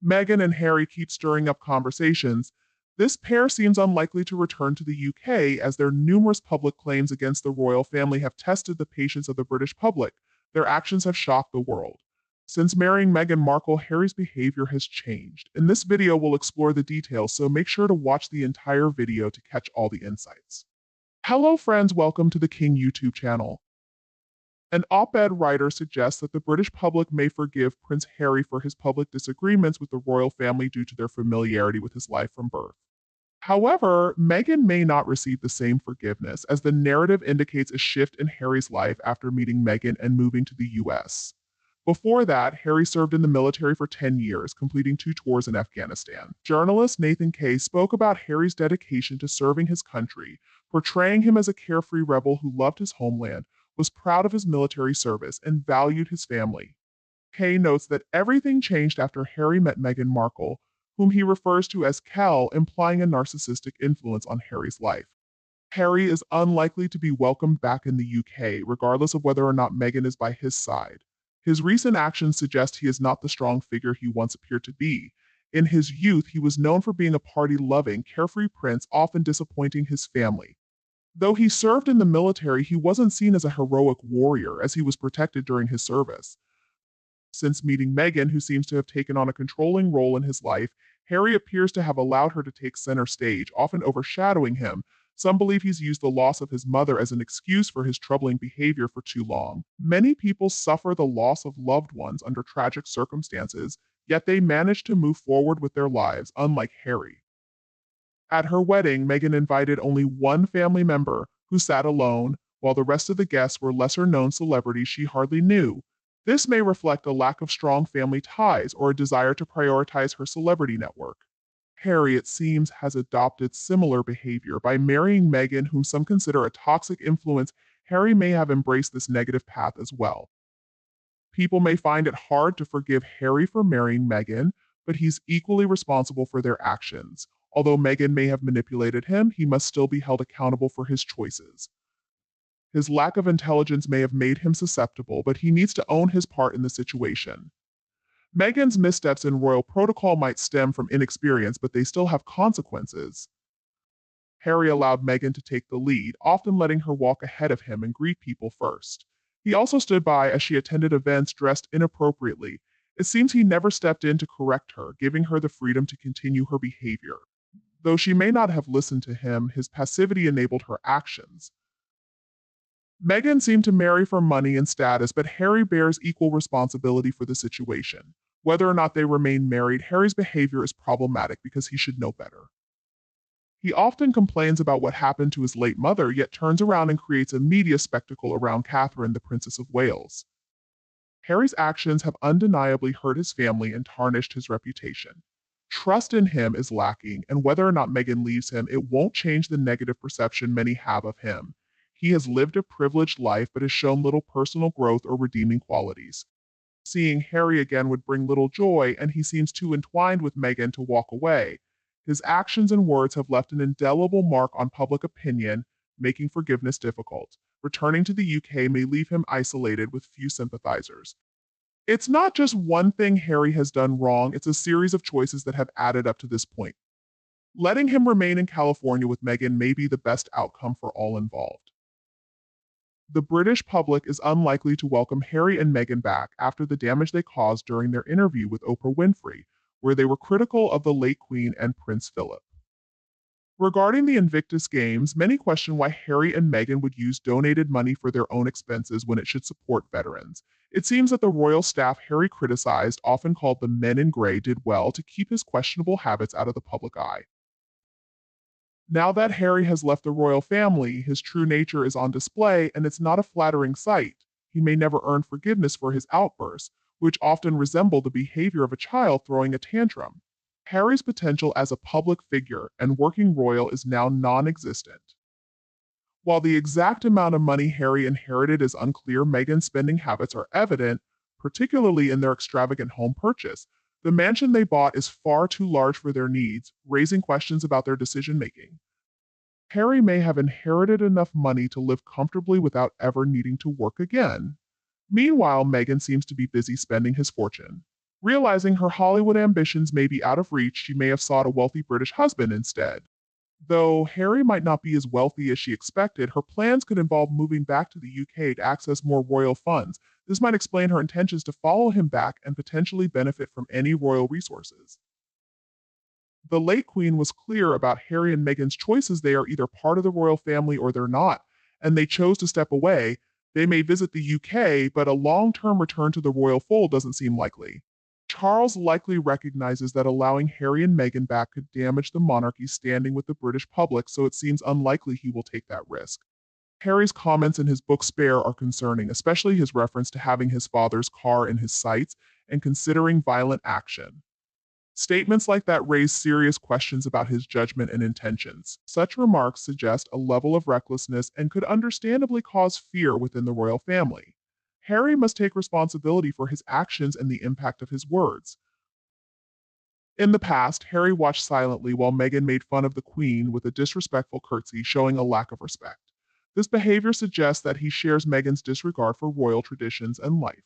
Meghan and Harry keep stirring up conversations. This pair seems unlikely to return to the UK as their numerous public claims against the royal family have tested the patience of the British public. Their actions have shocked the world. Since marrying Meghan Markle, Harry's behavior has changed. In this video, we'll explore the details, so make sure to watch the entire video to catch all the insights. Hello friends, welcome to the King YouTube channel. An op-ed writer suggests that the British public may forgive Prince Harry for his public disagreements with the royal family due to their familiarity with his life from birth. However, Meghan may not receive the same forgiveness, as the narrative indicates a shift in Harry's life after meeting Meghan and moving to the US. Before that, Harry served in the military for 10 years, completing 2 tours in Afghanistan. Journalist Theking spoke about Harry's dedication to serving his country, portraying him as a carefree rebel who loved his homeland, was proud of his military service, and valued his family. Kay notes that everything changed after Harry met Meghan Markle, whom he refers to as Kel, implying a narcissistic influence on Harry's life. Harry is unlikely to be welcomed back in the UK, regardless of whether or not Meghan is by his side. His recent actions suggest he is not the strong figure he once appeared to be. In his youth, he was known for being a party-loving, carefree prince, often disappointing his family. Though he served in the military, he wasn't seen as a heroic warrior, as he was protected during his service. Since meeting Meghan, who seems to have taken on a controlling role in his life, Harry appears to have allowed her to take center stage, often overshadowing him. Some believe he's used the loss of his mother as an excuse for his troubling behavior for too long. Many people suffer the loss of loved ones under tragic circumstances, yet they manage to move forward with their lives, unlike Harry. At her wedding, Meghan invited only one family member, who sat alone, while the rest of the guests were lesser-known celebrities she hardly knew. This may reflect a lack of strong family ties or a desire to prioritize her celebrity network. Harry, it seems, has adopted similar behavior. By marrying Meghan, whom some consider a toxic influence, Harry may have embraced this negative path as well. People may find it hard to forgive Harry for marrying Meghan, but he's equally responsible for their actions. Although Meghan may have manipulated him, he must still be held accountable for his choices. His lack of intelligence may have made him susceptible, but he needs to own his part in the situation. Meghan's missteps in royal protocol might stem from inexperience, but they still have consequences. Harry allowed Meghan to take the lead, often letting her walk ahead of him and greet people first. He also stood by as she attended events dressed inappropriately. It seems he never stepped in to correct her, giving her the freedom to continue her behavior. Though she may not have listened to him, his passivity enabled her actions. Meghan seemed to marry for money and status, but Harry bears equal responsibility for the situation. Whether or not they remain married, Harry's behavior is problematic because he should know better. He often complains about what happened to his late mother, yet turns around and creates a media spectacle around Catherine, the Princess of Wales. Harry's actions have undeniably hurt his family and tarnished his reputation. Trust in him is lacking, and whether or not Meghan leaves him, it won't change the negative perception many have of him. He has lived a privileged life but has shown little personal growth or redeeming qualities. Seeing Harry again would bring little joy, and he seems too entwined with Meghan to walk away. His actions and words have left an indelible mark on public opinion, making forgiveness difficult. Returning to the UK may leave him isolated with few sympathizers. It's not just one thing Harry has done wrong, it's a series of choices that have added up to this point. Letting him remain in California with Meghan may be the best outcome for all involved. The British public is unlikely to welcome Harry and Meghan back after the damage they caused during their interview with Oprah Winfrey, where they were critical of the late Queen and Prince Philip. Regarding the Invictus Games, many question why Harry and Meghan would use donated money for their own expenses when it should support veterans. It seems that the royal staff Harry criticized, often called the Men in Grey, did well to keep his questionable habits out of the public eye. Now that Harry has left the royal family, his true nature is on display, and it's not a flattering sight. He may never earn forgiveness for his outbursts, which often resemble the behavior of a child throwing a tantrum. Harry's potential as a public figure and working royal is now non-existent. While the exact amount of money Harry inherited is unclear, Meghan's spending habits are evident, particularly in their extravagant home purchase. The mansion they bought is far too large for their needs, raising questions about their decision-making. Harry may have inherited enough money to live comfortably without ever needing to work again. Meanwhile, Meghan seems to be busy spending his fortune. Realizing her Hollywood ambitions may be out of reach, she may have sought a wealthy British husband instead. Though Harry might not be as wealthy as she expected, her plans could involve moving back to the UK to access more royal funds. This might explain her intentions to follow him back and potentially benefit from any royal resources. The late Queen was clear about Harry and Meghan's choices. They are either part of the royal family or they're not, and they chose to step away. They may visit the UK, but a long term return to the royal fold doesn't seem likely. Charles likely recognizes that allowing Harry and Meghan back could damage the monarchy's standing with the British public, so it seems unlikely he will take that risk. Harry's comments in his book Spare are concerning, especially his reference to having his father's car in his sights and considering violent action. Statements like that raise serious questions about his judgment and intentions. Such remarks suggest a level of recklessness and could understandably cause fear within the royal family. Harry must take responsibility for his actions and the impact of his words. In the past, Harry watched silently while Meghan made fun of the Queen with a disrespectful curtsy, showing a lack of respect. This behavior suggests that he shares Meghan's disregard for royal traditions and life.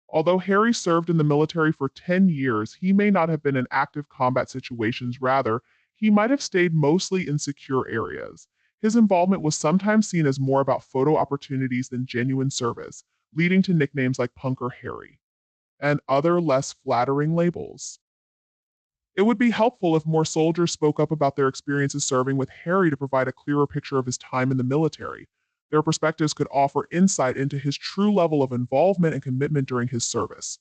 Although Harry served in the military for 10 years, he may not have been in active combat situations. Rather, he might have stayed mostly in secure areas. His involvement was sometimes seen as more about photo opportunities than genuine service, leading to nicknames like Punker Harry and other less flattering labels. It would be helpful if more soldiers spoke up about their experiences serving with Harry to provide a clearer picture of his time in the military. Their perspectives could offer insight into his true level of involvement and commitment during his service.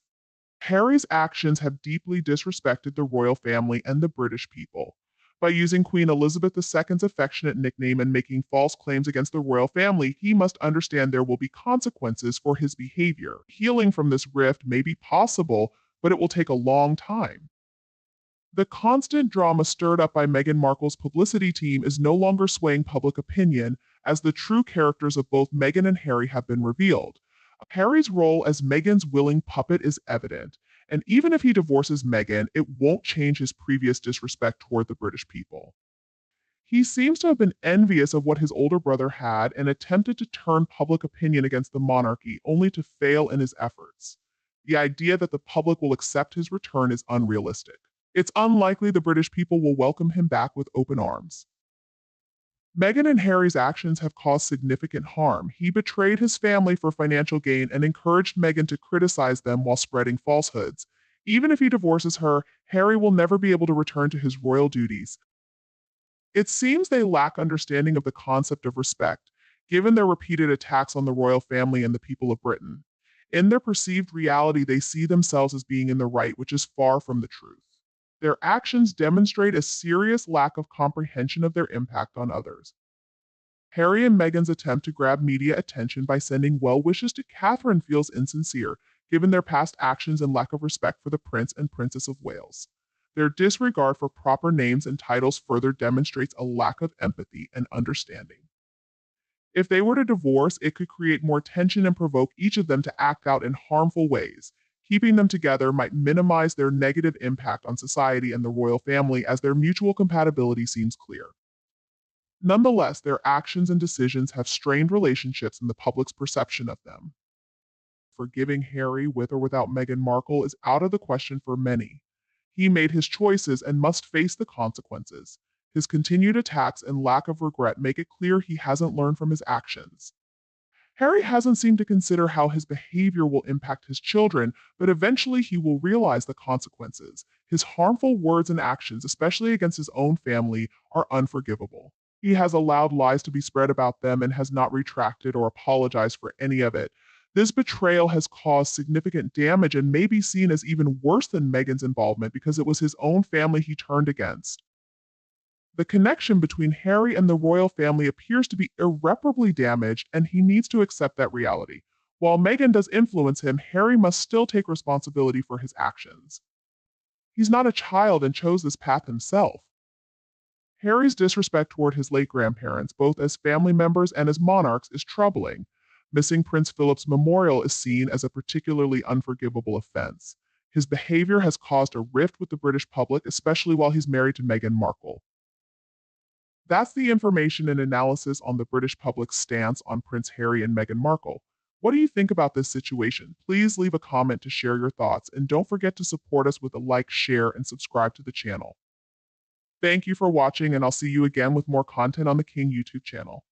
Harry's actions have deeply disrespected the royal family and the British people. By using Queen Elizabeth II's affectionate nickname and making false claims against the royal family, he must understand there will be consequences for his behavior. Healing from this rift may be possible, but it will take a long time. The constant drama stirred up by Meghan Markle's publicity team is no longer swaying public opinion, as the true characters of both Meghan and Harry have been revealed. Harry's role as Meghan's willing puppet is evident, and even if he divorces Meghan, it won't change his previous disrespect toward the British people. He seems to have been envious of what his older brother had and attempted to turn public opinion against the monarchy, only to fail in his efforts. The idea that the public will accept his return is unrealistic. It's unlikely the British people will welcome him back with open arms. Meghan and Harry's actions have caused significant harm. He betrayed his family for financial gain and encouraged Meghan to criticize them while spreading falsehoods. Even if he divorces her, Harry will never be able to return to his royal duties. It seems they lack understanding of the concept of respect, given their repeated attacks on the royal family and the people of Britain. In their perceived reality, they see themselves as being in the right, which is far from the truth. Their actions demonstrate a serious lack of comprehension of their impact on others. Harry and Meghan's attempt to grab media attention by sending well wishes to Catherine feels insincere, given their past actions and lack of respect for the Prince and Princess of Wales. Their disregard for proper names and titles further demonstrates a lack of empathy and understanding. If they were to divorce, it could create more tension and provoke each of them to act out in harmful ways. Keeping them together might minimize their negative impact on society and the royal family, as their mutual compatibility seems clear. Nonetheless, their actions and decisions have strained relationships and the public's perception of them. Forgiving Harry with or without Meghan Markle is out of the question for many. He made his choices and must face the consequences. His continued attacks and lack of regret make it clear he hasn't learned from his actions. Harry hasn't seemed to consider how his behavior will impact his children, but eventually he will realize the consequences. His harmful words and actions, especially against his own family, are unforgivable. He has allowed lies to be spread about them and has not retracted or apologized for any of it. This betrayal has caused significant damage and may be seen as even worse than Meghan's involvement because it was his own family he turned against. The connection between Harry and the royal family appears to be irreparably damaged, and he needs to accept that reality. While Meghan does influence him, Harry must still take responsibility for his actions. He's not a child and chose this path himself. Harry's disrespect toward his late grandparents, both as family members and as monarchs, is troubling. Missing Prince Philip's memorial is seen as a particularly unforgivable offense. His behavior has caused a rift with the British public, especially while he's married to Meghan Markle. That's the information and analysis on the British public's stance on Prince Harry and Meghan Markle. What do you think about this situation? Please leave a comment to share your thoughts, and don't forget to support us with a like, share, and subscribe to the channel. Thank you for watching, and I'll see you again with more content on the King YouTube channel.